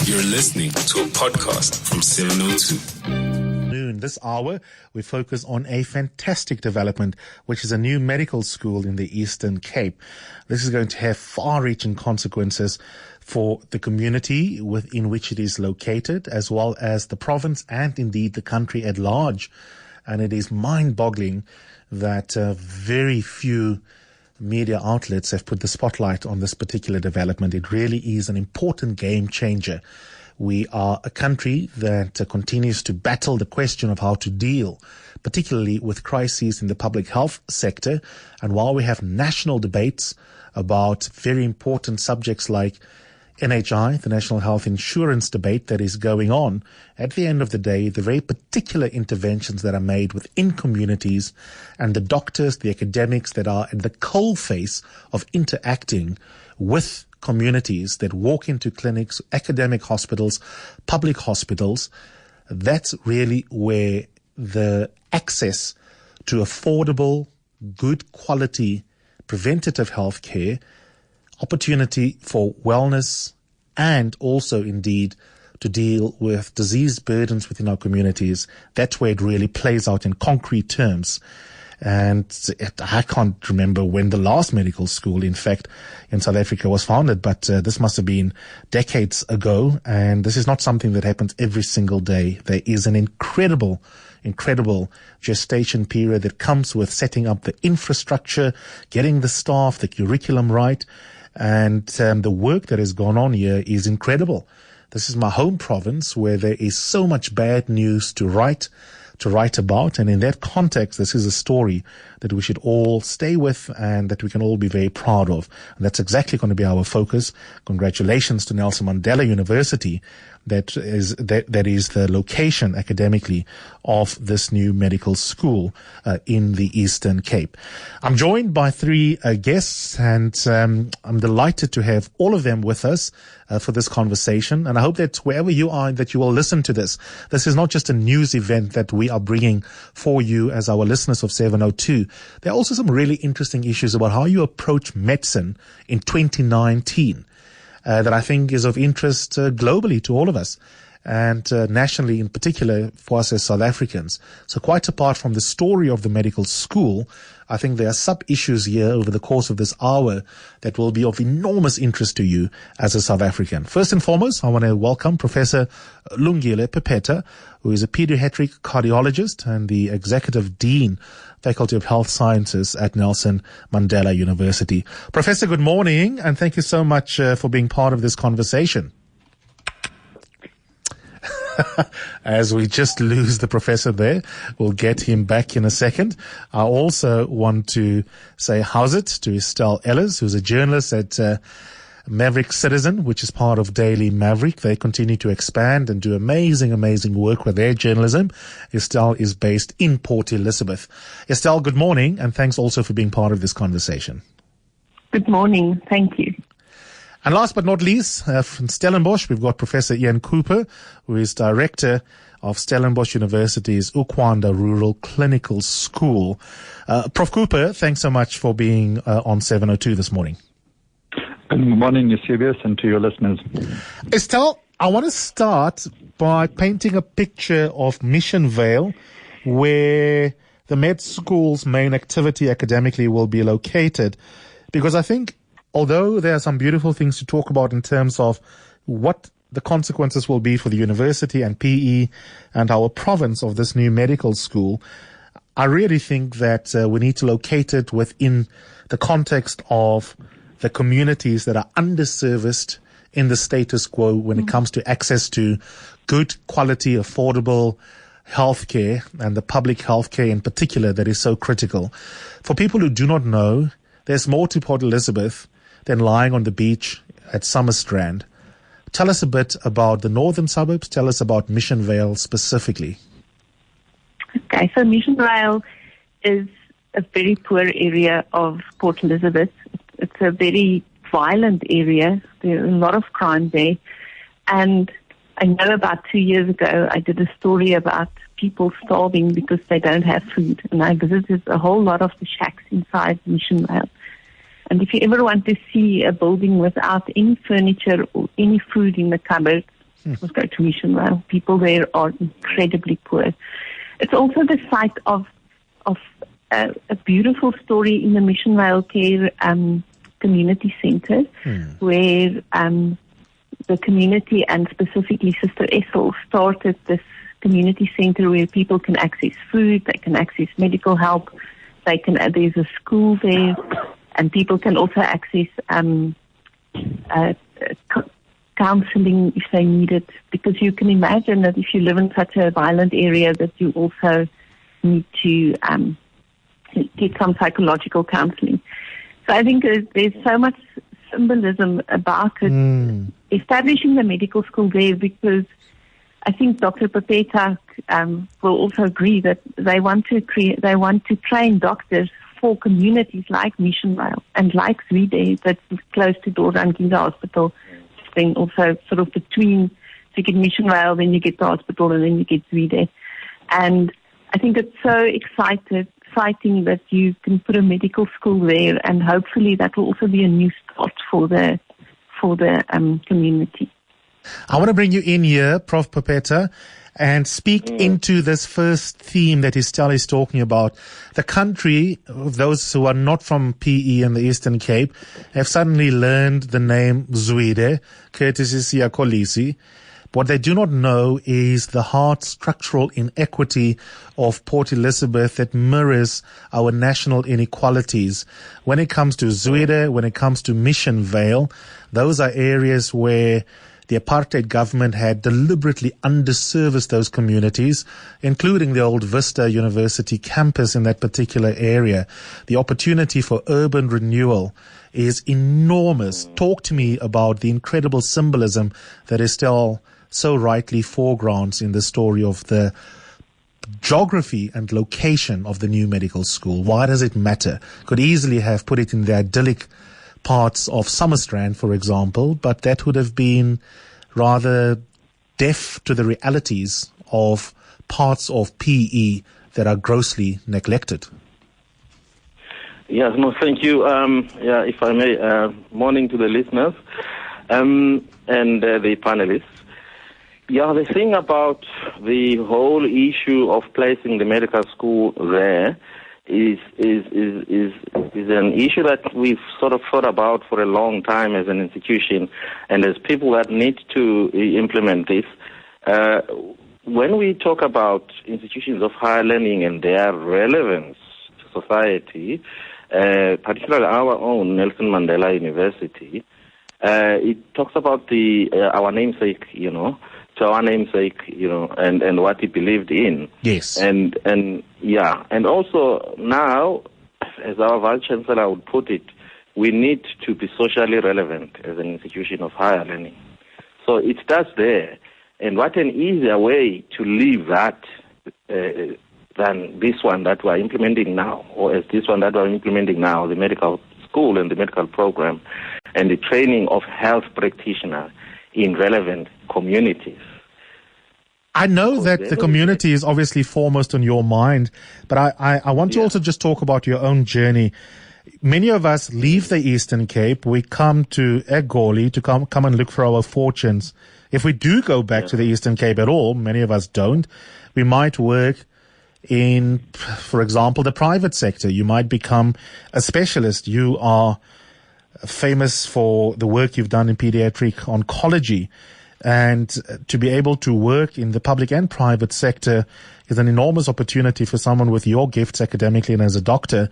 You're listening to a podcast from 702. This hour, we focus on a fantastic development, which is a new medical school in the Eastern Cape. This is going to have far-reaching consequences for the community within which it is located, as well as the province and indeed the country at large. And it is mind-boggling that very few media outlets have put the spotlight on this particular development. It really is an important game changer. We are a country that continues to battle the question of how to deal, particularly with crises in the public health sector. And while we have national debates about very important subjects like NHI, the National Health Insurance debate that is going on, at the end of the day, the very particular interventions that are made within communities and the doctors, the academics that are at the coalface of interacting with communities that walk into clinics, academic hospitals, public hospitals, that's really where the access to affordable, good quality preventative health care, opportunity for wellness, and also indeed to deal with disease burdens within our communities. That's where it really plays out in concrete terms. And I can't remember when the last medical school, in fact, in South Africa was founded, but this must have been decades ago. And this is not something that happens every single day. There is an incredible gestation period that comes with setting up the infrastructure, getting the staff, the curriculum right. And the work that has gone on here is incredible. This is my home province where there is so much bad news to write about. And in that context, this is a story that we should all stay with and that we can all be very proud of. And that's exactly going to be our focus. Congratulations to Nelson Mandela University. That is the location academically of this new medical school in the Eastern Cape. I'm joined by three guests, and I'm delighted to have all of them with us for this conversation. And I hope that wherever you are, that you will listen to this. This is not just a news event that we are bringing for you as our listeners of 702. There are also some really interesting issues about how you approach medicine in 2019. That I think is of interest globally to all of us, and nationally in particular for us as South Africans. So quite apart from the story of the medical school, I think there are sub-issues here over the course of this hour that will be of enormous interest to you as a South African. First and foremost, I want to welcome Professor Lungile Pepeta, who is a pediatric cardiologist and the Executive Dean, Faculty of Health Sciences at Nelson Mandela University. Professor, good morning, and thank you so much for being part of this conversation. As we just lose the professor there, we'll get him back in a second. I also want to say how's it to Estelle Ellis, who's a journalist at Maverick Citizen, which is part of Daily Maverick. They continue to expand and do amazing work with their journalism. Estelle is based in Port Elizabeth. Estelle, good morning, and thanks also for being part of this conversation. Good morning. Thank you. And last but not least, from Stellenbosch, we've got Professor Ian Cooper, who is Director of Stellenbosch University's Ukwanda Rural Clinical School. Prof. Cooper, thanks so much for being on 702 this morning. Good morning, Eusebius, and to your listeners. Estelle, I want to start by painting a picture of Mission Vale, where the med school's main activity academically will be located, because I think although there are some beautiful things to talk about in terms of what the consequences will be for the university and PE and our province of this new medical school, I really think that we need to locate it within the context of the communities that are underserviced in the status quo when it comes to access to good quality, affordable healthcare, and the public healthcare in particular that is so critical. For people who do not know, there's more to Port Elizabeth than lying on the beach at Summerstrand. Tell us a bit about the northern suburbs. Tell us about Mission Vale specifically. Okay, so Mission Vale is a very poor area of Port Elizabeth. It's a very violent area. There are a lot of crime there. And I know about 2 years ago, I did a story about people starving because they don't have food. And I visited a whole lot of the shacks inside Mission Vale. And if you ever want to see a building without any furniture or any food in the cupboard, Let's go to Mission Vale. People there are incredibly poor. It's also the site of a beautiful story in the Mission Vale Care Community Center, where the community and specifically Sister Ethel started this community center where people can access food, they can access medical help, there's a school there, and people can also access counseling if they need it, because you can imagine that if you live in such a violent area that you also need to get some psychological counseling. So I think there's so much symbolism about it, establishing the medical school there, because I think Dr. Pepeta will also agree that they want to train doctors for communities like Mission Vale and like Zwede, that's close to Lungile Hospital, then also sort of between, so you get Mission Vale, then you get the hospital, and then you get Zwede. And I think it's so exciting that you can put a medical school there, and hopefully that will also be a new start for the community. I want to bring you in here, Prof. Pepeta, and speak into this first theme that Estelle is talking about. The country, those who are not from PE and the Eastern Cape, have suddenly learned the name Zwede, courtesy Siya Kolisi. What they do not know is the hard structural inequity of Port Elizabeth that mirrors our national inequalities. When it comes to Zwede, when it comes to Mission Vale, those are areas where the apartheid government had deliberately underserviced those communities, including the old Vista University campus in that particular area. The opportunity for urban renewal is enormous. Talk to me about the incredible symbolism that Estelle so rightly foregrounds in the story of the geography and location of the new medical school. Why does it matter? Could easily have put it in the idyllic parts of Summerstrand, for example, but that would have been rather deaf to the realities of parts of PE that are grossly neglected. Yes, no, thank you. If I may, morning to the listeners and the panelists. Yeah, the thing about the whole issue of placing the medical school there is an issue that we've sort of thought about for a long time as an institution and as people that need to implement this. When we talk about institutions of higher learning and their relevance to society, particularly our own Nelson Mandela University, it talks about our namesake, to our namesake, and what he believed in. Yes. And also now, as our Vice Chancellor would put it, we need to be socially relevant as an institution of higher learning. So it starts there. And what an easier way to leave that than this one that we're implementing now, or as this one that we're implementing now, the medical school and the medical program, and the training of health practitioners in relevant communities. I know that the community is obviously foremost on your mind, but I want to also just talk about your own journey. Many of us leave the Eastern Cape. We come to Egoli to come and look for our fortunes. If we do go back to the Eastern Cape at all, many of us don't, we might work in, for example, the private sector. You might become a specialist. You are famous for the work you've done in pediatric oncology. And to be able to work in the public and private sector is an enormous opportunity for someone with your gifts academically and as a doctor.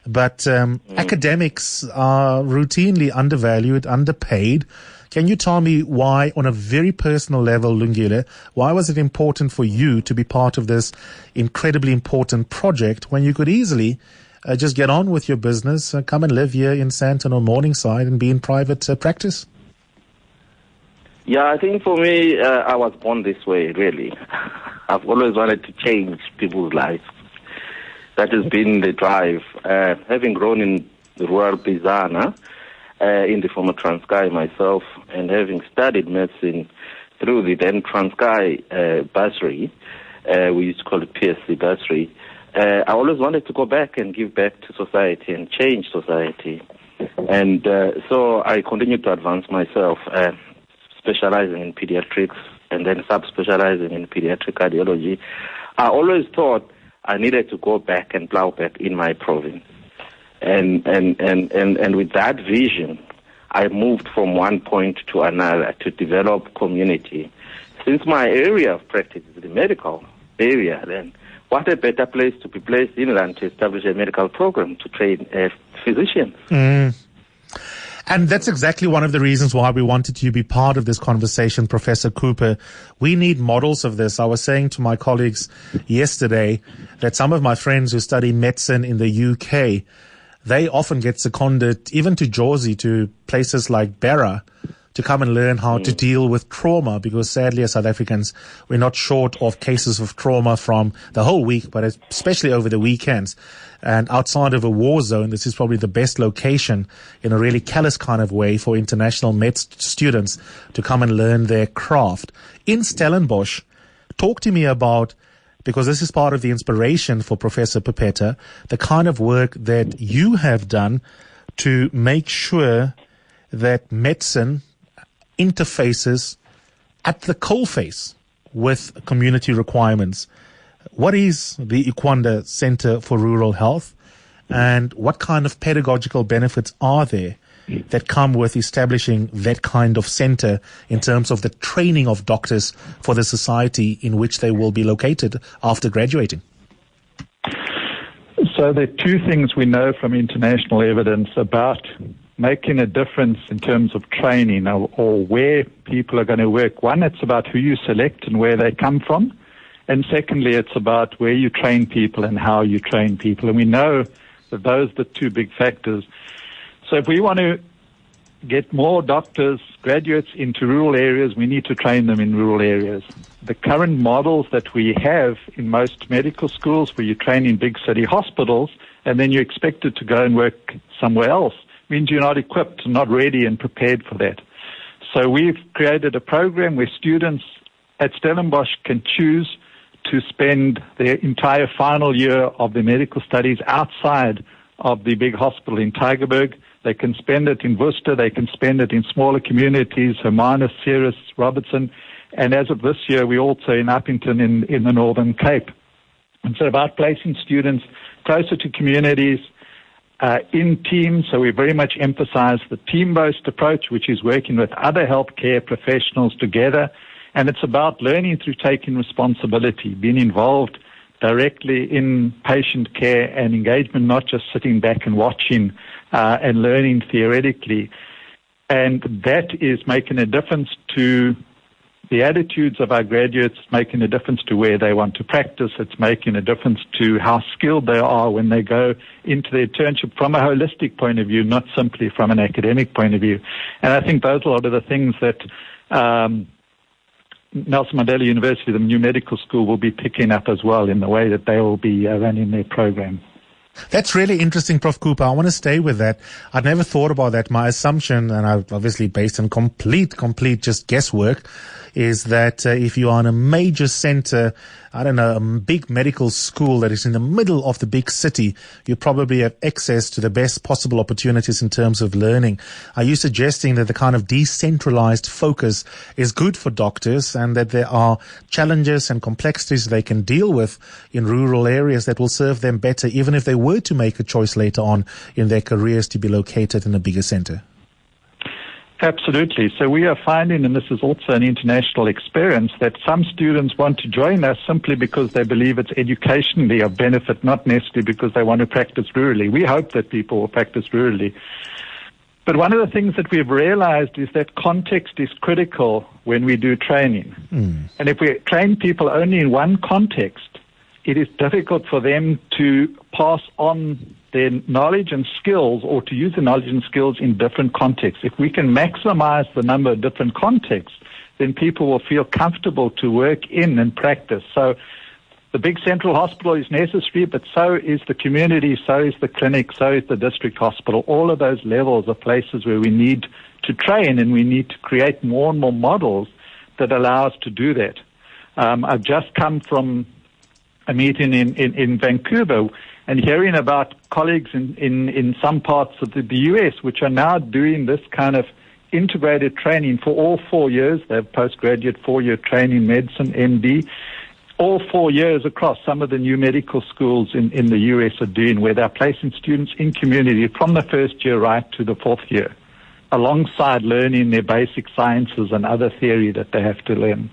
But academics are routinely undervalued, underpaid. Can you tell me why, on a very personal level, Lungile, why was it important for you to be part of this incredibly important project when you could easily just get on with your business, come and live here in Sandton or Morningside and be in private practice? Yeah, I think for me, I was born this way, really. I've always wanted to change people's lives. That has been the drive. Having grown in rural Bizana, in the former Transkei myself, and having studied medicine through the then Transkei bursary, we used to call it PSC bursary, I always wanted to go back and give back to society and change society. And so I continued to advance myself, specializing in pediatrics and then subspecializing in pediatric cardiology, I always thought I needed to go back and plow back in my province. And with that vision, I moved from one point to another to develop community. Since my area of practice is the medical area, then what a better place to be placed in than to establish a medical program to train physicians. And that's exactly one of the reasons why we wanted you to be part of this conversation, Professor Cooper. We need models of this. I was saying to my colleagues yesterday that some of my friends who study medicine in the UK, they often get seconded even to Jersey, to places like Barra, to come and learn how to deal with trauma, because sadly as South Africans, we're not short of cases of trauma from the whole week, but especially over the weekends. And outside of a war zone, this is probably the best location in a really callous kind of way for international med students to come and learn their craft. In Stellenbosch, talk to me about, because this is part of the inspiration for Professor Pepeta, the kind of work that you have done to make sure that medicine interfaces at the coalface with community requirements. What is the Ikwanda Center for Rural Health, and what kind of pedagogical benefits are there that come with establishing that kind of center in terms of the training of doctors for the society in which they will be located after graduating? So there are two things we know from international evidence about making a difference in terms of training or where people are going to work. One, it's about who you select and where they come from. And secondly, it's about where you train people and how you train people. And we know that those are the two big factors. So if we want to get more doctors, graduates into rural areas, we need to train them in rural areas. The current models that we have in most medical schools, where you train in big city hospitals and then you're expected to go and work somewhere else, means you're not equipped, not ready and prepared for that. So we've created a program where students at Stellenbosch can choose to spend their entire final year of their medical studies outside of the big hospital in Tygerberg. They can spend it in Worcester, they can spend it in smaller communities, Hermanus, Ceres, Robertson, and as of this year, we're also in Uppington in the Northern Cape. And so about placing students closer to communities, in teams, so we very much emphasize the team-based approach, which is working with other healthcare professionals together, and it's about learning through taking responsibility, being involved directly in patient care and engagement, not just sitting back and watching and learning theoretically. And that is making a difference to the attitudes of our graduates, making a difference to where they want to practice. It's making a difference to how skilled they are when they go into their internship from a holistic point of view, not simply from an academic point of view. And I think those are a lot of the things that Nelson Mandela University, the new medical school, will be picking up as well in the way that they will be running their program. That's really interesting, Prof. Cooper. I want to stay with that. I'd never thought about that. My assumption, and I've obviously based on complete just guesswork, is that if you are in a major center, I don't know, a big medical school that is in the middle of the big city, you probably have access to the best possible opportunities in terms of learning. Are you suggesting that the kind of decentralized focus is good for doctors, and that there are challenges and complexities they can deal with in rural areas that will serve them better, even if they were to make a choice later on in their careers to be located in a bigger center? Absolutely. So we are finding, and this is also an international experience, that some students want to join us simply because they believe it's educationally of benefit, not necessarily because they want to practice rurally. We hope that people will practice rurally. But one of the things that we've realized is that context is critical when we do training. And if we train people only in one context, it is difficult for them to pass on their knowledge and skills, or to use the knowledge and skills in different contexts. If we can maximize the number of different contexts, then people will feel comfortable to work in and practice. So the big central hospital is necessary, but so is the community, so is the clinic, so is the district hospital. All of those levels are places where we need to train, and we need to create more and more models that allow us to do that. I've just come from a meeting in Vancouver, and hearing about colleagues in some parts of the U.S. which are now doing this kind of integrated training for all 4 years. They have postgraduate 4-year training, medicine, MD. All 4 years across some of the new medical schools in the US are doing, where they're placing students in community from the first year right to the 4th year, alongside learning their basic sciences and other theory that they have to learn.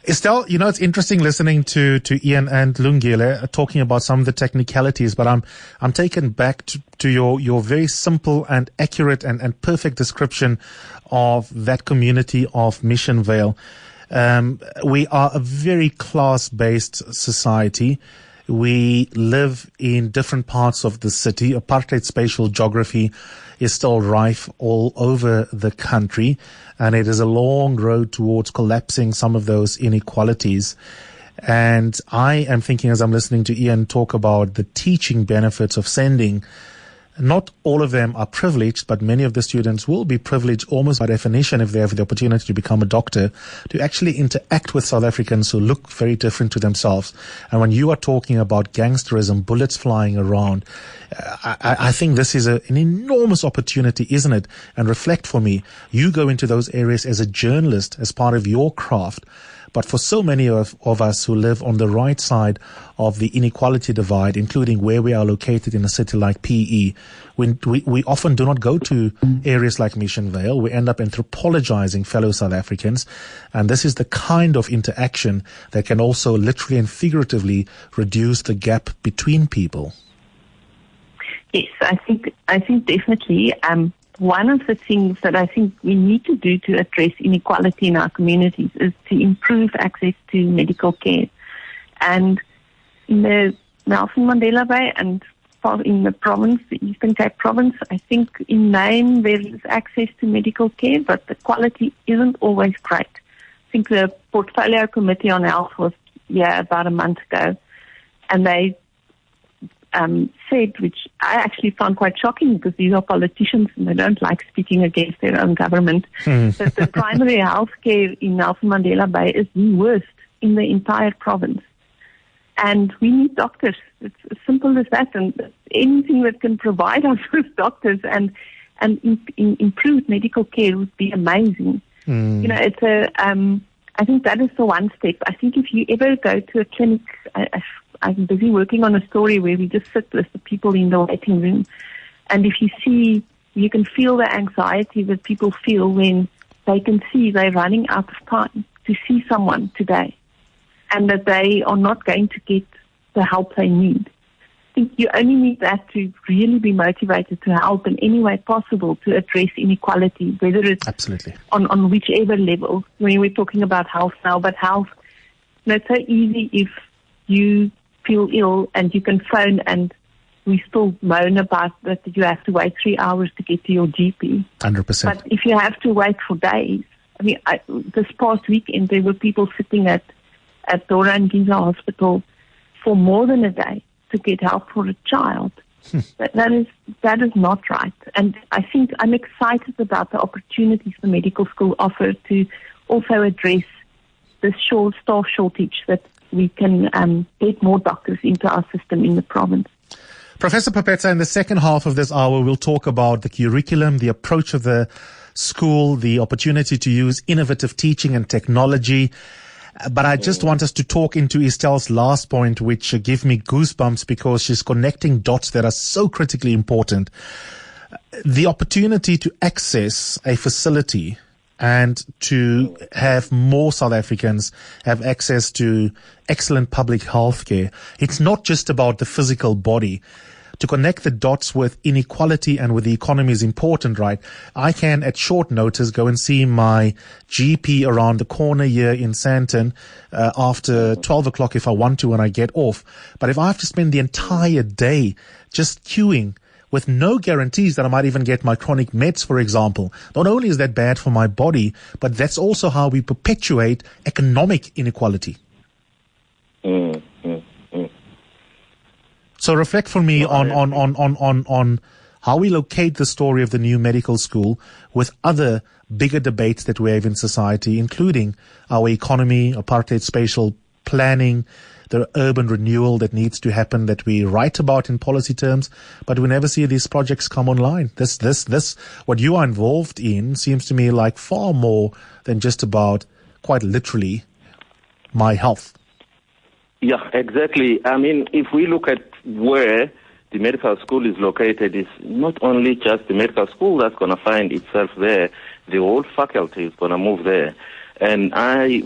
Estelle, it's interesting listening to Ian and Lungile talking about some of the technicalities, but I'm taken back to your very simple and accurate and perfect description of that community of Mission Vale. We are a very class-based society. We live in different parts of the city. Apartheid spatial geography is still rife all over the country, and it is a long road towards collapsing some of those inequalities. And I am thinking, as I'm listening to Ian talk about the teaching benefits of sending, not all of them are privileged, but many of the students will be privileged almost by definition if they have the opportunity to become a doctor, to actually interact with South Africans who look very different to themselves. And when you are talking about gangsterism, bullets flying around, I think this is an enormous opportunity, isn't it? And reflect for me, you go into those areas as a journalist, as part of your craft. But for so many of us who live on the right side of the inequality divide, including where we are located in a city like PE, we often do not go to areas like Mission Vale. We end up anthropologizing fellow South Africans. And this is the kind of interaction that can also literally and figuratively reduce the gap between people. Yes, I think definitely. One of the things that I think we need to do to address inequality in our communities is to improve access to medical care. And in the Nelson Mandela Bay and in the province, the Eastern Cape province, I think in name there is access to medical care, but the quality isn't always great. I think the Portfolio Committee on Health was here about a month ago, and they said, which I actually found quite shocking because these are politicians and they don't like speaking against their own government, that the primary health care in Nelson Mandela Bay is the worst in the entire province. And we need doctors. It's as simple as that. And anything that can provide us with doctors and improved medical care would be amazing. I think that is the one step. I think if you ever go to a clinic, I'm busy working on a story where we just sit with the people in the waiting room. And if you can feel the anxiety that people feel when they can see they're running out of time to see someone today and that they are not going to get the help they need. I think you only need that to really be motivated to help in any way possible to address inequality, whether it's absolutely on whichever level. When we're talking about health now, but health, it's so easy if you feel ill and you can phone and we still moan about that you have to wait 3 hours to get to your GP. 100%. But if you have to wait for days, this past weekend there were people sitting at Dora and Giza Hospital for more than a day to get help for a child. That is not right. And I think I'm excited about the opportunities the medical school offers to also address this staff shortage, that we can get more doctors into our system in the province. Professor Pepeta, in the second half of this hour, we'll talk about the curriculum, the approach of the school, the opportunity to use innovative teaching and technology. But I just want us to talk into Estelle's last point, which give me goosebumps because she's connecting dots that are so critically important. The opportunity to access a facility and to have more South Africans have access to excellent public health care. It's not just about the physical body. To connect the dots with inequality and with the economy is important, right? I can, at short notice, go and see my GP around the corner here in Sandton after 12 o'clock if I want to when I get off. But if I have to spend the entire day just queuing with no guarantees that I might even get my chronic meds, for example, not only is that bad for my body, but that's also how we perpetuate economic inequality. So reflect for me on how we locate the story of the new medical school with other bigger debates that we have in society, including our economy, apartheid spatial planning, the urban renewal that needs to happen that we write about in policy terms, but we never see these projects come online. This, what you are involved in seems to me like far more than just about, quite literally, my health. Yeah, exactly. I mean, if we look at where the medical school is located, it's not only just the medical school that's going to find itself there, the whole faculty is going to move there. And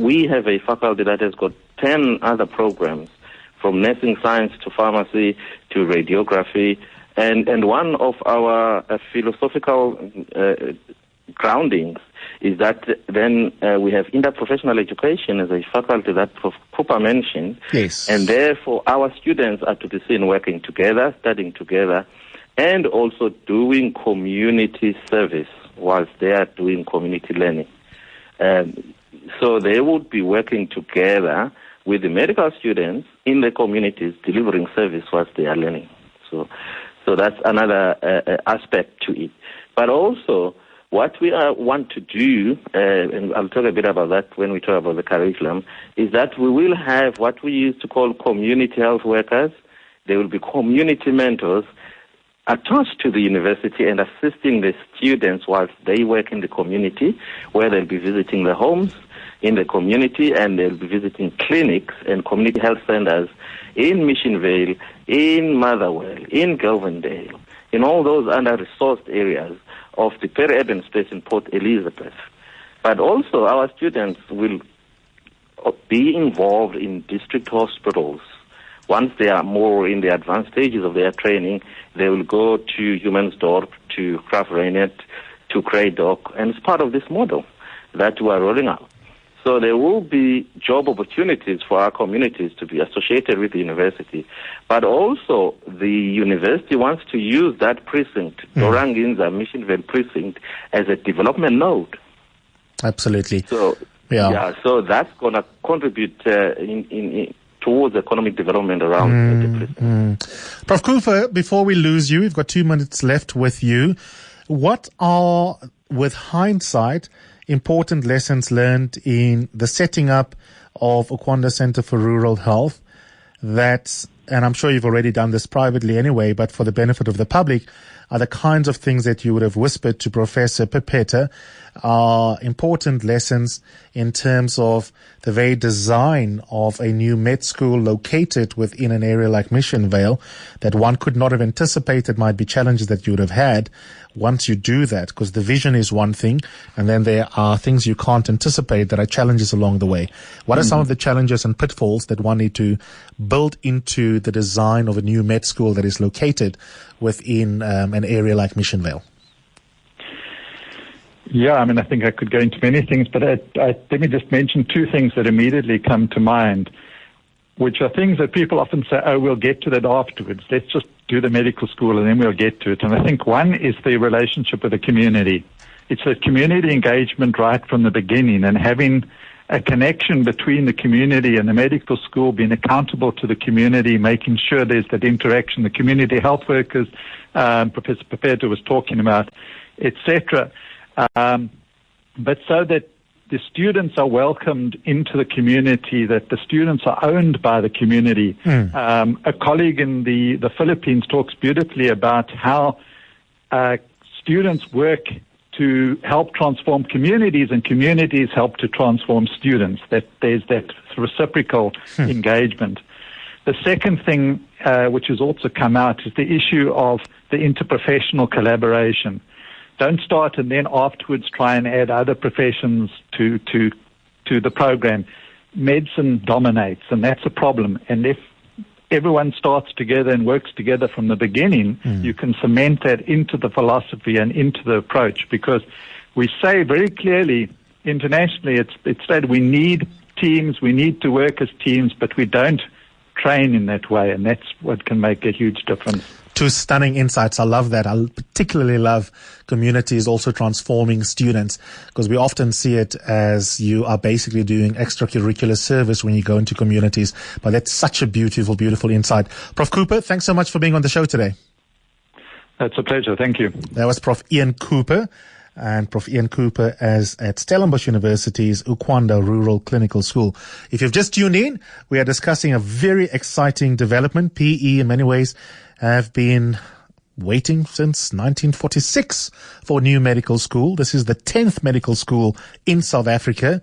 we have a faculty that has got 10 other programs, from nursing science to pharmacy to radiography. And one of our philosophical groundings is that then we have interprofessional education as a faculty that Prof. Cooper mentioned. Yes. And therefore our students are to be seen working together, studying together, and also doing community service whilst they are doing community learning. So they would be working together with the medical students in the communities, delivering service whilst they are learning. So that's another aspect to it. But also, what we want to do, and I'll talk a bit about that when we talk about the curriculum, is that we will have what we used to call community health workers. They will be community mentors attached to the university and assisting the students whilst they work in the community, where they'll be visiting the homes in the community, and they'll be visiting clinics and community health centers in Mission Vale, in Motherwell, in Galvindale, in all those under-resourced areas of the peri-urban space in Port Elizabeth. But also our students will be involved in district hospitals. Once they are more in the advanced stages of their training, they will go to Humansdorp, to Kraft Reinet, to Cradock, and it's part of this model that we are rolling out. So there will be job opportunities for our communities to be associated with the university. But also the university wants to use that precinct, Doranginza Mission Vale precinct, as a development node. Absolutely. So so that's going to contribute towards economic development around the precinct. Prof. Cooper, before we lose you, we've got 2 minutes left with you. What are, with hindsight, important lessons learned in the setting up of Okwanda Center for Rural Health that, and I'm sure you've already done this privately anyway, but for the benefit of the public, are the kinds of things that you would have whispered to Professor Pepeta are important lessons in terms of the very design of a new med school located within an area like Mission Vale that one could not have anticipated might be challenges that you would have had once you do that, because the vision is one thing, and then there are things you can't anticipate that are challenges along the way. What are some of the challenges and pitfalls that one need to build into the design of a new med school that is located within an area like Mission Vale? Yeah, I mean, I think I could go into many things, but let me just mention 2 things that immediately come to mind, which are things that people often say, oh, we'll get to that afterwards. Let's just do the medical school and then we'll get to it. And I think one is the relationship with the community. It's a community engagement right from the beginning, and having a connection between the community and the medical school, being accountable to the community, making sure there's that interaction, the community health workers, Professor Pepeta was talking about, etc. But so that the students are welcomed into the community, that the students are owned by the community. A colleague in the Philippines talks beautifully about how students work to help transform communities, and communities help to transform students, that there's that reciprocal engagement. The second thing which has also come out is the issue of the interprofessional collaboration. Don't start and then afterwards try and add other professions to the program. Medicine dominates, and that's a problem. And if everyone starts together and works together from the beginning, you can cement that into the philosophy and into the approach, because we say very clearly internationally, it's that we need teams, we need to work as teams, but we don't train in that way, and that's what can make a huge difference. 2 stunning insights. I love that. I particularly love communities also transforming students, because we often see it as you are basically doing extracurricular service when you go into communities. But that's such a beautiful, beautiful insight. Prof. Cooper, thanks so much for being on the show today. That's a pleasure. Thank you. That was Prof. Ian Cooper, and Prof. Ian Cooper at Stellenbosch University's Ukwanda Rural Clinical School. If you've just tuned in, we are discussing a very exciting development. PE, in many ways, have been waiting since 1946 for a new medical school. This is the 10th medical school in South Africa.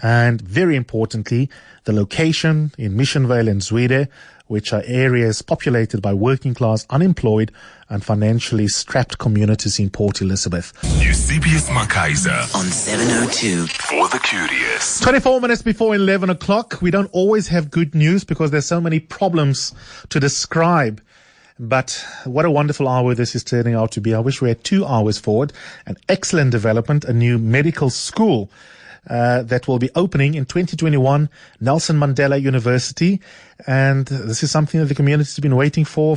And very importantly, the location in Mission Vale and Zwide, which are areas populated by working class, unemployed and financially strapped communities in Port Elizabeth. Eusebius McKaiser on 702 for the curious. 24 minutes before 11 o'clock. We don't always have good news because there's so many problems to describe. But what a wonderful hour this is turning out to be. I wish we had 2 hours forward. An excellent development, a new medical school that will be opening in 2021, Nelson Mandela University. And this is something that the community has been waiting for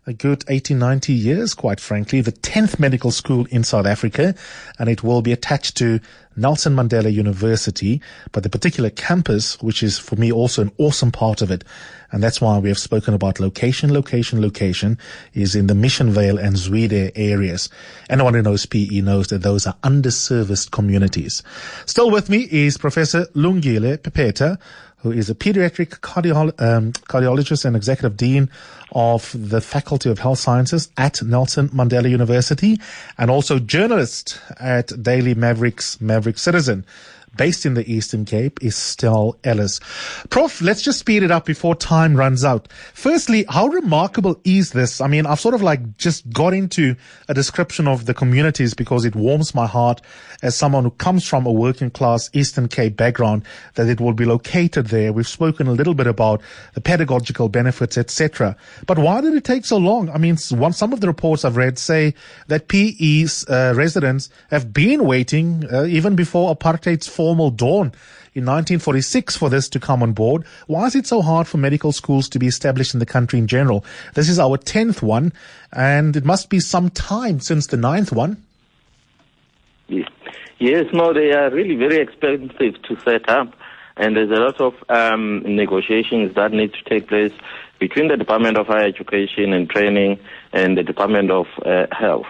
a good 80, 90 years, quite frankly. The 10th medical school in South Africa, and it will be attached to Nelson Mandela University, but the particular campus, which is for me also an awesome part of it, and that's why we have spoken about location, is in the Mission Vale and Zwide areas. Anyone who knows PE knows that those are underserviced communities. Still with me is Professor Lungile Pepeta, who is a pediatric cardiologist and executive dean of the Faculty of Health Sciences at Nelson Mandela University, and also journalist at Daily Maverick Citizen. Based in the Eastern Cape is Stel Ellis. Prof, let's just speed it up before time runs out. Firstly, how remarkable is this? I mean, I've sort of just got into a description of the communities because it warms my heart as someone who comes from a working class Eastern Cape background that it will be located there. We've spoken a little bit about the pedagogical benefits, etc. But why did it take so long? I mean, some of the reports I've read say that PE's residents have been waiting even before apartheid's formal dawn in 1946 for this to come on board. Why is it so hard for medical schools to be established in the country in general? This is our 10th one, and it must be some time since the 9th one. Yes, no, they are really very expensive to set up, and there's a lot of negotiations that need to take place between the Department of Higher Education and Training and the Department of Health,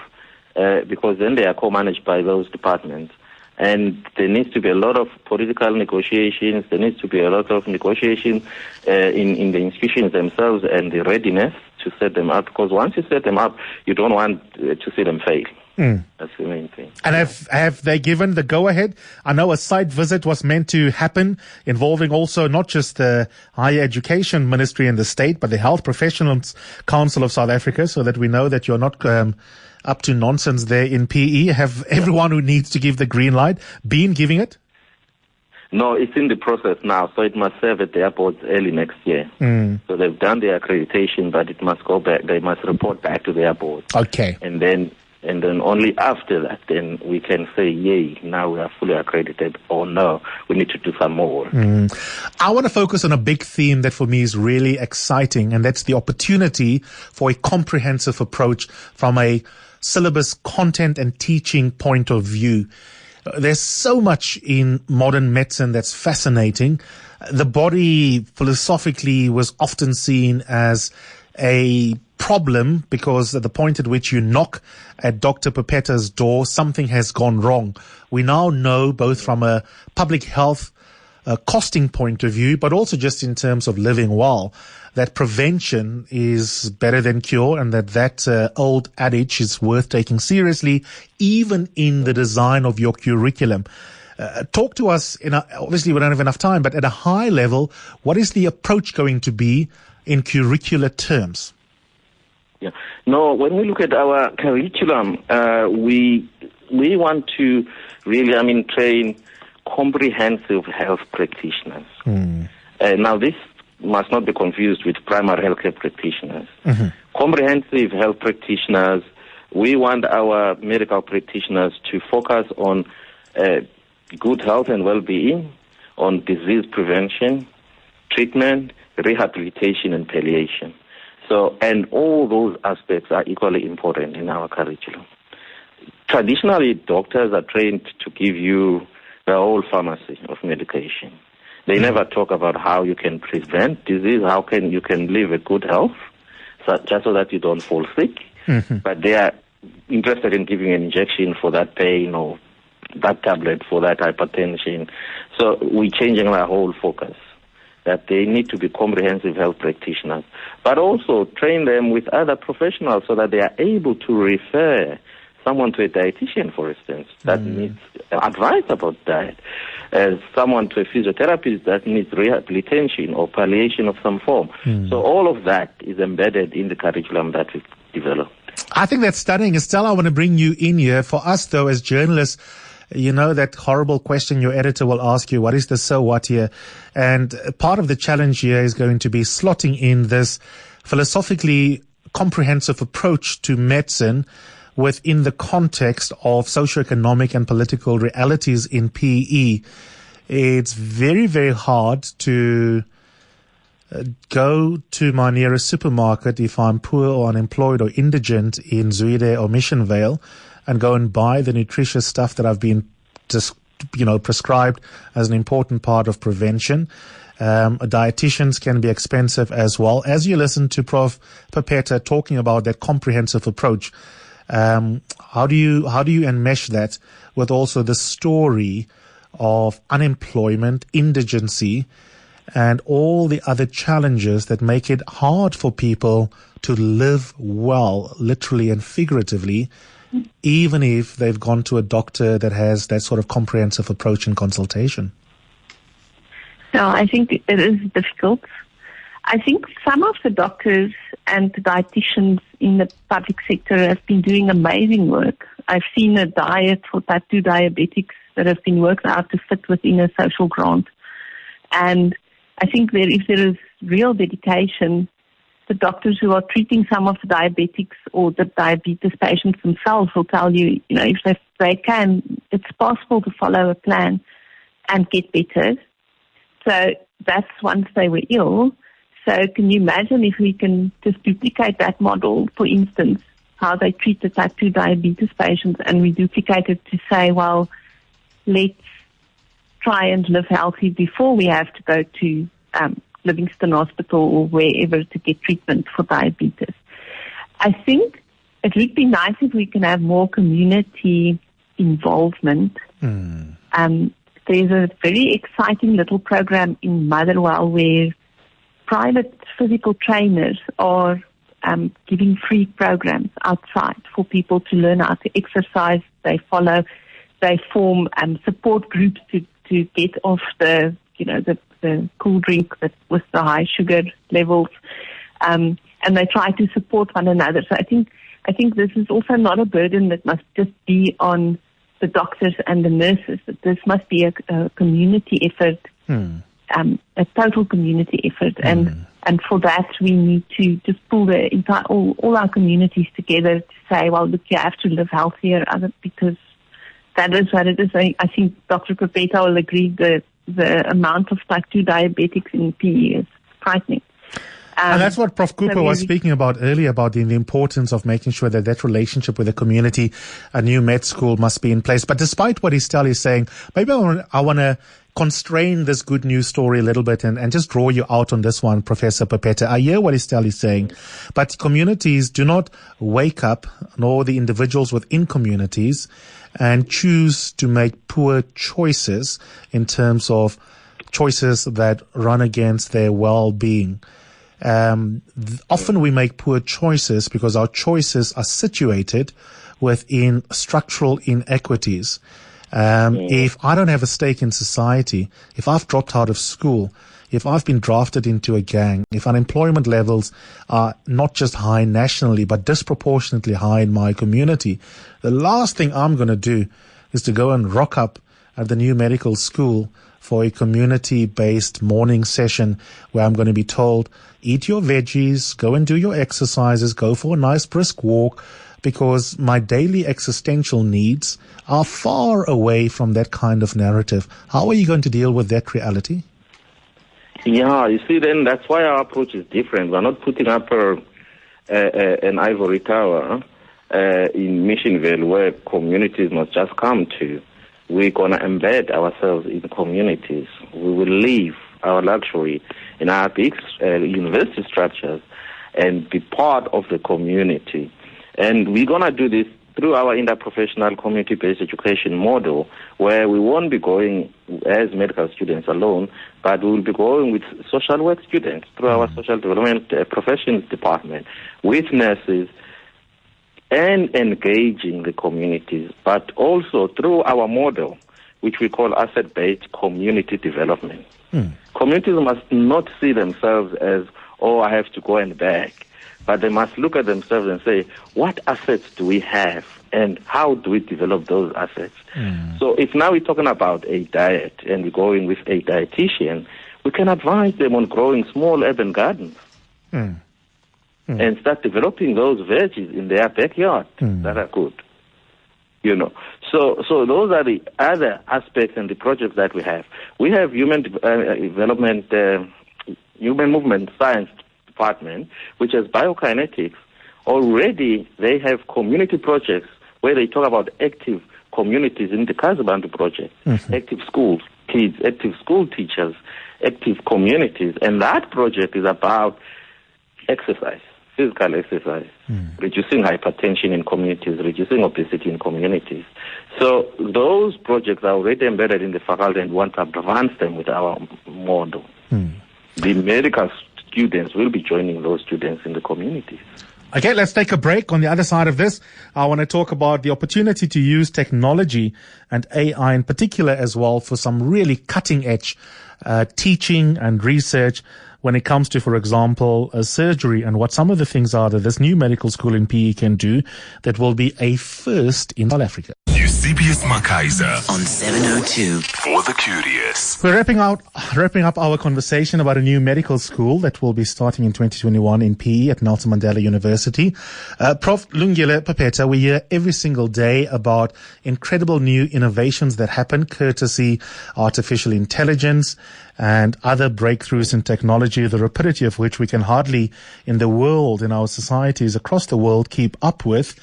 because then they are co-managed by those departments. And there needs to be a lot of political negotiations. There needs to be a lot of negotiation in the institutions themselves and the readiness to set them up. Because once you set them up, you don't want to see them fail. That's the main thing. And have they given the go-ahead? I know a site visit was meant to happen involving also not just the Higher Education Ministry in the state, but the Health Professionals Council of South Africa, so that we know that you're not up to nonsense there in PE. Have everyone who needs to give the green light been giving it? No, it's in the process now, so it must serve at the airports early next year. So they've done their accreditation, but it must go back. They must report back to the airport. Okay. And then only after that, then we can say, yay, now we are fully accredited, or no, we need to do some more. I want to focus on a big theme that for me is really exciting, and that's the opportunity for a comprehensive approach from a syllabus content and teaching point of view. There's so much in modern medicine that's fascinating. The body philosophically was often seen as a problem because at the point at which you knock at Dr. Pepeta's door, something has gone wrong. We now know, both from a public health costing point of view, but also just in terms of living well, that prevention is better than cure, and that old adage is worth taking seriously, even in the design of your curriculum. Talk to us, obviously we don't have enough time, but at a high level, what is the approach going to be in curricular terms? Yeah. No, when we look at our curriculum, we want to really, train comprehensive health practitioners. Now, this must not be confused with primary healthcare practitioners. Comprehensive health practitioners, we want our medical practitioners to focus on good health and well-being, on disease prevention, treatment, rehabilitation, and palliation. So, and all those aspects are equally important in our curriculum. Traditionally, doctors are trained to give you the whole pharmacy of medication. They never talk about how you can prevent disease, you can live a good health, just so that you don't fall sick. But they are interested in giving an injection for that pain or that tablet for that hypertension. So we're changing our whole focus, that they need to be comprehensive health practitioners, but also train them with other professionals so that they are able to refer someone to a dietitian, for instance, that needs advice about diet, as someone to a physiotherapist that needs rehabilitation or palliation of some form. So all of that is embedded in the curriculum that we've developed. I think that's stunning. Estelle, I want to bring you in here. For us, though, as journalists, you know that horrible question your editor will ask you, what is the so what here? And part of the challenge here is going to be slotting in this philosophically comprehensive approach to medicine within the context of socioeconomic and political realities in PE. It's very, very hard to go to my nearest supermarket if I'm poor or unemployed or indigent in Zuide or Mission Vale and go and buy the nutritious stuff that I've been prescribed as an important part of prevention. Dietitians can be expensive as well. As you listen to Prof. Pepeta talking about that comprehensive approach, how do you enmesh that with also the story of unemployment, indigency, and all the other challenges that make it hard for people to live well, literally and figuratively, even if they've gone to a doctor that has that sort of comprehensive approach and consultation? No, I think it is difficult. I think some of the doctors and the dietitians in the public sector have been doing amazing work. I've seen a diet for type 2 diabetics that have been worked out to fit within a social grant. And I think if there is real dedication, the doctors who are treating some of the diabetics or the diabetes patients themselves will tell you, if they can, it's possible to follow a plan and get better. So that's once they were ill. So can you imagine if we can just duplicate that model, for instance, how they treat the type 2 diabetes patients, and we duplicate it to say, well, let's try and live healthy before we have to go to Livingston Hospital or wherever to get treatment for diabetes. I think it would be nice if we can have more community involvement. There's a very exciting little program in Motherwell where private physical trainers are giving free programs outside for people to learn how to exercise. They form support groups to get off the cool drink with the high sugar levels, and they try to support one another. So I think this is also not a burden that must just be on the doctors and the nurses. This must be a community effort, a total community effort, and for that we need to just pull the entire all our communities together to say, well, look, you have to live healthier, because that is what it is. I think Dr. Pepeta will agree that the amount of type 2 diabetics in PE is frightening. And that's what Prof. Cooper was speaking about earlier, about the importance of making sure that relationship with the community, a new med school must be in place. But despite what Estelle is saying, maybe I want to constrain this good news story a little bit and just draw you out on this one, Professor Pepeta. I hear what Estelle is saying, but communities do not wake up, nor the individuals within communities, and choose to make poor choices in terms of choices that run against their well-being. Often we make poor choices because our choices are situated within structural inequities. If I don't have a stake in society, if I've dropped out of school, if I've been drafted into a gang, if unemployment levels are not just high nationally, but disproportionately high in my community, the last thing I'm going to do is to go and rock up at the new medical school for a community-based morning session where I'm going to be told, eat your veggies, go and do your exercises, go for a nice brisk walk, because my daily existential needs are far away from that kind of narrative. How are you going to deal with that reality? Yeah, you see, then that's why our approach is different. We're not putting up an ivory tower in Missionville where communities must just come to. We're going to embed ourselves in communities. We will leave our luxury in our big university structures and be part of the community. And we're going to do this through our interprofessional community-based education model, where we won't be going as medical students alone, but we will be going with social work students through our social development professions department, with nurses, and engaging the communities, but also through our model, which we call asset-based community development. Communities must not see themselves as, I have to go and beg, but they must look at themselves and say, what assets do we have and how do we develop those assets? So if now we're talking about a diet and we're going with a dietitian, we can advise them on growing small urban gardens and start developing those veggies in their backyard that are good. So those are the other aspects and the projects that we have. We have human development, human movement science department, which has biokinetics. Already they have community projects where they talk about active communities in the Kazabantu project, active schools, kids, active school teachers, active communities. And that project is about exercise, physical exercise, reducing hypertension in communities, reducing obesity in communities. So those projects are already embedded in the faculty and want to advance them with our model. The medical students will be joining those students in the communities. Okay, let's take a break. On the other side of this, I want to talk about the opportunity to use technology and AI in particular as well for some really cutting-edge teaching and research when it comes to, for example, surgery, and what some of the things are that this new medical school in PE can do that will be a first in South Africa. Eusebius McKaiser on 702 for the curious. We're wrapping up our conversation about a new medical school that will be starting in 2021 in PE at Nelson Mandela University. Prof. Lungile, Pepeta, we hear every single day about incredible new innovations that happen courtesy artificial intelligence and other breakthroughs in technology, the rapidity of which we can hardly in the world, in our societies across the world, keep up with.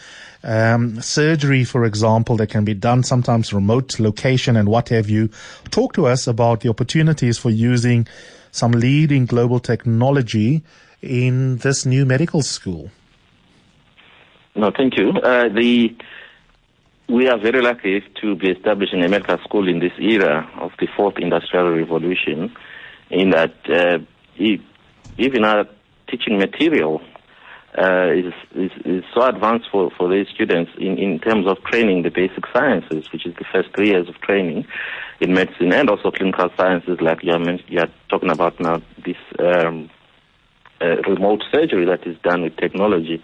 Surgery, for example, that can be done sometimes remote location and what have you. Talk to us about the opportunities for using some leading global technology in this new medical school. No, thank you. We are very lucky to be establishing a medical school in this era of the fourth industrial revolution, in that even our teaching material is so advanced for these students in terms of training the basic sciences, which is the first 3 years of training in medicine, and also clinical sciences like you are talking about now, this remote surgery that is done with technology.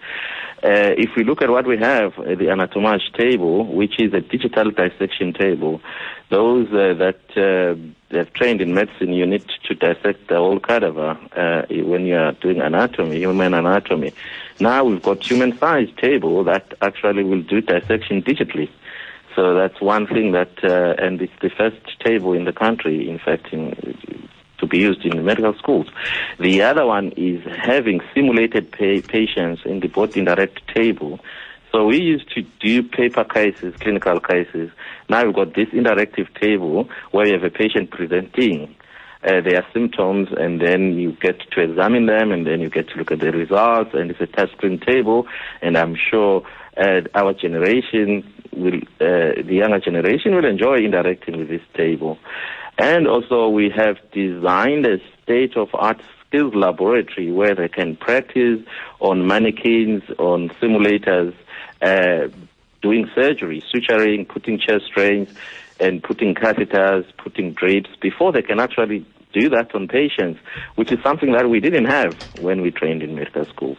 If we look at what we have, the anatomage table, which is a digital dissection table, those that have trained in medicine, you need to dissect the whole cadaver when you are doing anatomy, human anatomy. Now we've got human-sized table that actually will do dissection digitally. So that's one thing that, and it's the first table in the country, in fact, to be used in medical schools. The other one is having simulated patients in the both indirect table. So we used to do paper cases, clinical cases. Now we've got this interactive table where you have a patient presenting their symptoms, and then you get to examine them, and then you get to look at the results, and it's a touchscreen table, and I'm sure our generation the younger generation will enjoy interacting with this table. And also we have designed a state-of-art skills laboratory where they can practice on mannequins, on simulators, doing surgery, suturing, putting chest drains, and putting catheters, putting drapes, before they can actually do that on patients, which is something that we didn't have when we trained in medical schools.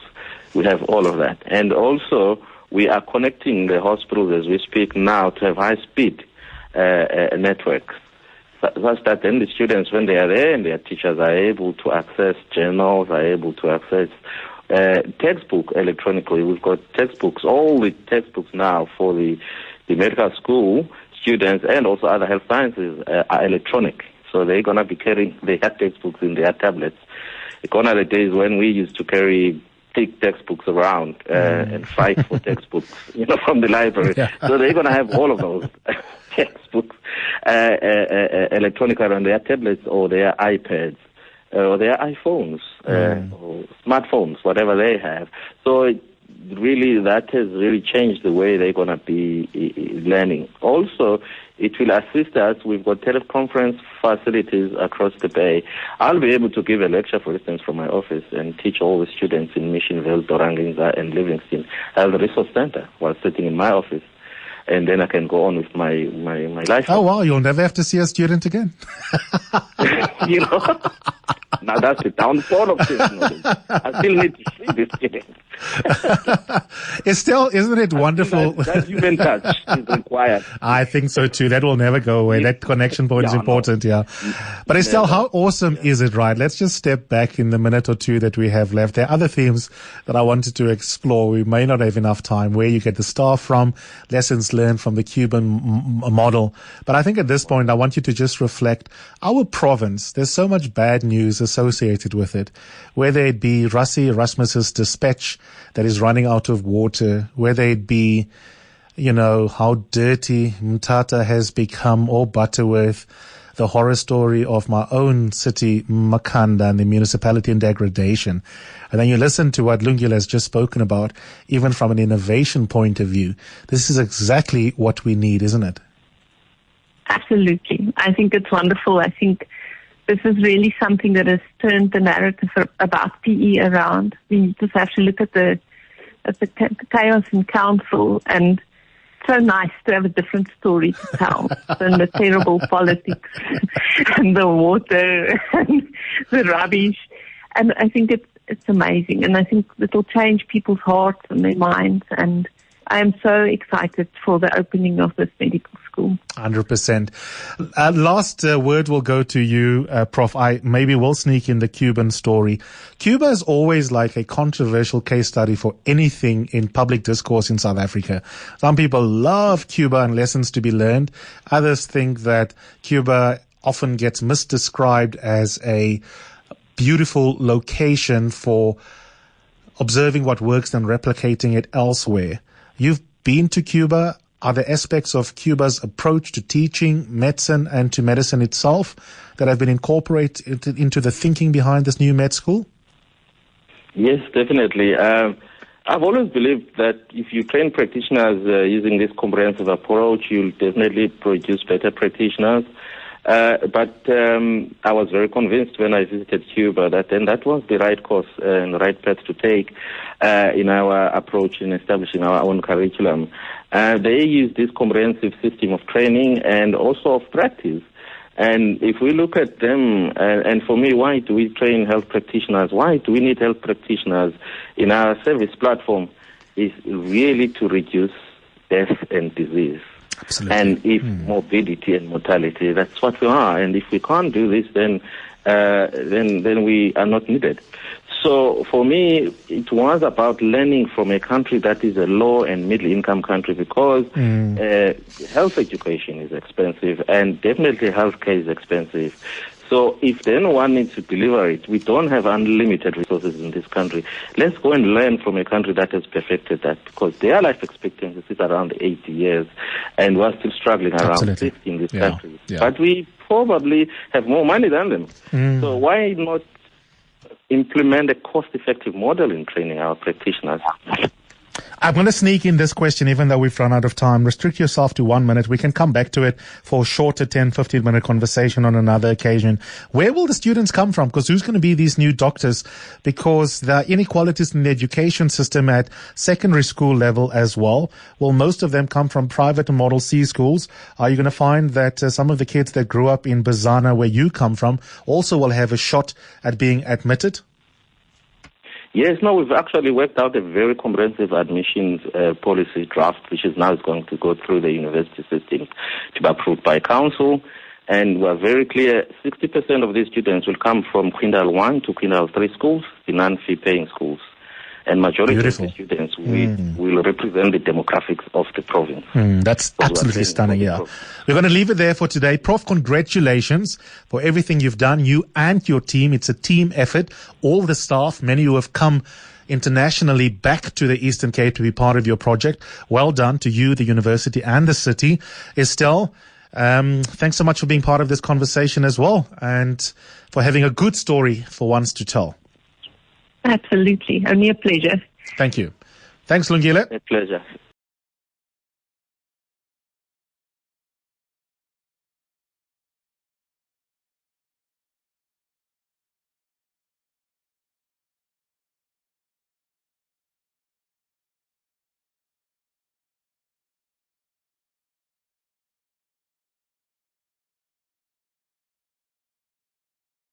We have all of that. And also, we are connecting the hospitals as we speak now to have high-speed networks, such that then the students, when they are there and their teachers are able to access journals, are able to access textbook electronically. We've got textbooks, all the textbooks now for the medical school students and also other health sciences are electronic. So they're going to be carrying their textbooks in their tablets. Gone are the days when we used to carry thick textbooks around and fight for textbooks, from the library. Yeah. So they're going to have all of those textbooks electronically on their tablets or their iPads or their iPhones or smartphones, whatever they have. So really, that has really changed the way they're going to be learning. Also, it will assist us. We've got teleconference facilities across the Bay. I'll be able to give a lecture, for instance, from my office and teach all the students in Mission Vale, Doranginza, and Livingston at the Resource Center while sitting in my office. And then I can go on with my life. Oh, wow, you'll never have to see a student again. You know? Now that's the downfall of technology. I still need to see the students. It's still, isn't it wonderful? That human touch is required. I think so too. That will never go away. That connection point is important, yeah. But Estelle, how awesome is it, right? Let's just step back in the minute or two that we have left. There are other themes that I wanted to explore. We may not have enough time. Where you get the staff from, lessons learned from the Cuban model. But I think at this point, I want you to just reflect. Our province, there's so much bad news associated with it, whether it be Rassie Erasmus's dispatch that is running out of water, whether it be, you know, how dirty Mthatha has become, or Butterworth, the horror story of my own city, Makhanda, and the municipality in degradation. And then you listen to what Lungile has just spoken about, even from an innovation point of view. This is exactly what we need, isn't it? Absolutely. I think it's wonderful. I think this is really something that has turned the narrative about PE around. We just have to look at the chaos in council, and it's so nice to have a different story to tell than the terrible politics and the water and the rubbish. And I think it's amazing, and I think it will change people's hearts and their minds, and I am so excited for the opening of this medical school. 100%. Last word will go to you, Prof. I maybe will sneak in the Cuban story. Cuba is always like a controversial case study for anything in public discourse in South Africa. Some people love Cuba and lessons to be learned. Others think that Cuba often gets misdescribed as a beautiful location for observing what works and replicating it elsewhere. You've been to Cuba. Are there aspects of Cuba's approach to teaching medicine and to medicine itself that have been incorporated into the thinking behind this new med school? Yes, definitely. I've always believed that if you train practitioners using this comprehensive approach, you'll definitely produce better practitioners. But I was very convinced when I visited Cuba that was the right course and the right path to take in our approach in establishing our own curriculum. They use this comprehensive system of training and also of practice. And if we look at them, and for me, why do we train health practitioners? Why do we need health practitioners in our service platform? Is really to reduce death and disease. Absolutely. And if morbidity and mortality, that's what we are. And if we can't do this, then we are not needed. So for me, it was about learning from a country that is a low and middle income country, because health education is expensive and definitely healthcare is expensive. So if then one needs to deliver it, we don't have unlimited resources in this country. Let's go and learn from a country that has perfected that, because their life expectancy is around 80 years, and we're still struggling around 50 in this country. Yeah. But we probably have more money than them. So why not implement a cost-effective model in training our practitioners? I'm going to sneak in this question, even though we've run out of time. Restrict yourself to 1 minute. We can come back to it for a shorter 10, 15-minute conversation on another occasion. Where will the students come from? Because who's going to be these new doctors? Because there are inequalities in the education system at secondary school level as well. Will most of them come from private and Model C schools? Are you going to find that some of the kids that grew up in Bazana, where you come from, also will have a shot at being admitted? Yes, no, we've actually worked out a very comprehensive admissions policy draft, which is now going to go through the university system to be approved by council. And we're very clear, 60% of these students will come from Quintile 1 to Quintile 3 schools, the non-fee paying schools. And majority of the students will represent the demographics of the province. That's absolutely stunning, yeah. We're going to leave it there for today. Prof, congratulations for everything you've done, you and your team. It's a team effort. All the staff, many who have come internationally back to the Eastern Cape to be part of your project. Well done to you, the university, and the city. Estelle, thanks so much for being part of this conversation as well, and for having a good story for once to tell. Absolutely. Only a pleasure. Thank you. Thanks, Lungile. A pleasure.